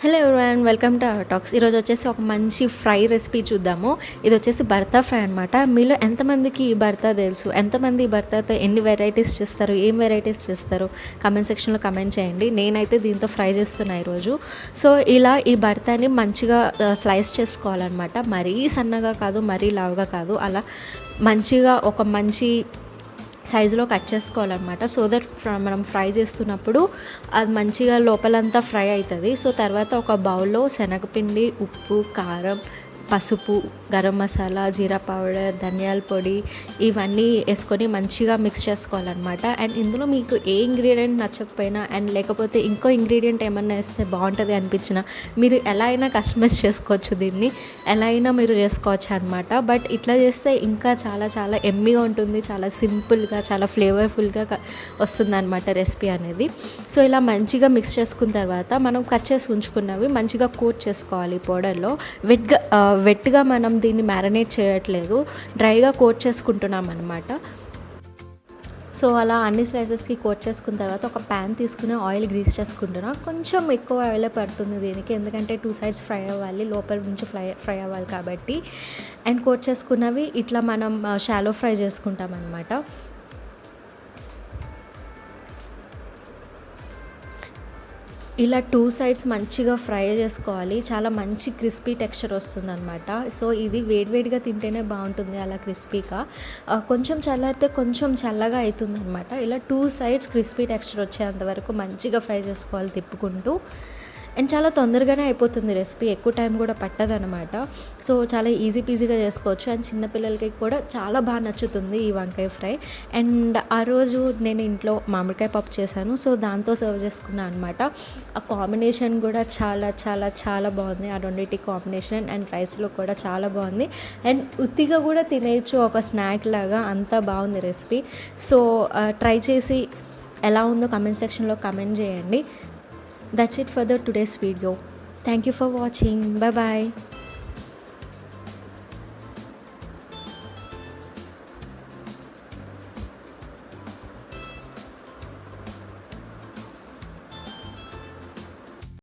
Hello everyone, welcome to our talks. ఈరోజు వచ్చేసి ఒక మంచి ఫ్రై రెసిపీ చూద్దాము. ఇది వచ్చేసి భర్తా ఫ్రై అనమాట. మీలో ఎంతమందికి ఈ భర్తా తెలుసు? ఎంతమంది ఈ భర్తాతో ఎన్ని వెరైటీస్ చేస్తారు, ఏం వెరైటీస్ చేస్తారు కమెంట్ సెక్షన్లో కమెంట్ చేయండి. నేనైతే దీంతో ఫ్రై చేస్తున్నా ఈరోజు. సో ఇలా ఈ భర్తాని మంచిగా స్లైస్ చేసుకోవాలన్నమాట. మరీ సన్నగా కాదు, మరీ లావుగా కాదు, అలా మంచిగా ఒక మంచి సైజులో కట్ చేసుకోవాలన్నమాట. సో దట్ మనం ఫ్రై చేస్తున్నప్పుడు అది మంచిగా లోపలంతా ఫ్రై అవుతుంది. సో తర్వాత ఒక బౌల్లో శనగపిండి, ఉప్పు, కారం, పసుపు, గరం మసాలా, జీరా పౌడర్, ధనియాల పొడి ఇవన్నీ వేసుకొని మంచిగా మిక్స్ చేసుకోవాలన్నమాట. అండ్ ఇందులో మీకు ఏ ఇంగ్రీడియంట్ నచ్చకపోయినా అండ్ లేకపోతే ఇంకో ఇంగ్రీడియంట్ ఏమన్నా వేస్తే బాగుంటుంది అనిపించినా మీరు ఎలా అయినా కస్టమైజ్ చేసుకోవచ్చు, దీన్ని ఎలా అయినా మీరు చేసుకోవచ్చు అనమాట. బట్ ఇట్లా చేస్తే ఇంకా చాలా చాలా ఎమ్మీగా ఉంటుంది, చాలా సింపుల్గా, చాలా ఫ్లేవర్ఫుల్గా వస్తుంది అనమాట రెసిపీ అనేది. సో ఇలా మంచిగా మిక్స్ చేసుకున్న తర్వాత మనం కట్ చేసి ఉంచుకున్నవి మంచిగా కోట్ చేసుకోవాలి పౌడర్లో. వెట్గా మనం దీన్ని మ్యారినేట్ చేయట్లేదు, డ్రైగా కోట్ చేసుకుంటున్నాం అనమాట. సో అలా అన్ని స్లైసెస్కి కోట్ చేసుకున్న తర్వాత ఒక ప్యాన్ తీసుకుని ఆయిల్ గ్రీస్ చేసుకుంటున్నా. కొంచెం ఎక్కువ ఆయిలే పడుతుంది దీనికి, ఎందుకంటే 2 sides ఫ్రై అవ్వాలి, లోపల నుంచి ఫ్రై అవ్వాలి కాబట్టి. అండ్ కోట్ చేసుకున్నవి ఇట్లా మనం షాలో ఫ్రై చేసుకుంటాం అనమాట. ఇలా 2 sides మంచిగా ఫ్రై చేసుకోవాలి, చాలా మంచి క్రిస్పీ టెక్స్చర్ వస్తుందన్నమాట. సో ఇది వేడివేడిగా తింటేనే బాగుంటుంది అలా క్రిస్పీగా. కొంచెం చల్లారితే కొంచెం చల్లగా అవుతుందన్నమాట. ఇలా 2 sides క్రిస్పీ టెక్స్చర్ వచ్చేంత వరకు మంచిగా ఫ్రై చేసుకోవాలి తిప్పుకుంటూ. అండ్ చాలా తొందరగానే అయిపోతుంది రెసిపీ, ఎక్కువ టైం కూడా పట్టదనమాట. సో చాలా ఈజీ పీజీగా చేసుకోవచ్చు. అండ్ చిన్నపిల్లలకి కూడా చాలా బాగా నచ్చుతుంది ఈ వంకాయ ఫ్రై. అండ్ ఆ రోజు నేను ఇంట్లో మామిడికాయ పప్పు చేశాను, సో దాంతో సర్వ్ చేసుకున్నాను అనమాట. ఆ కాంబినేషన్ కూడా చాలా చాలా చాలా బాగుంది, ఆ రెండింటి కాంబినేషన్. అండ్ రైస్లో కూడా చాలా బాగుంది. అండ్ ఉత్తిగా కూడా తినేయచ్చు ఒక స్నాక్ లాగా, అంత బాగుంది రెసిపీ. సో ట్రై చేసి ఎలా ఉందో కమెంట్ సెక్షన్లో కమెంట్ చేయండి. That's it for the today's video. Thank you for watching. Bye bye.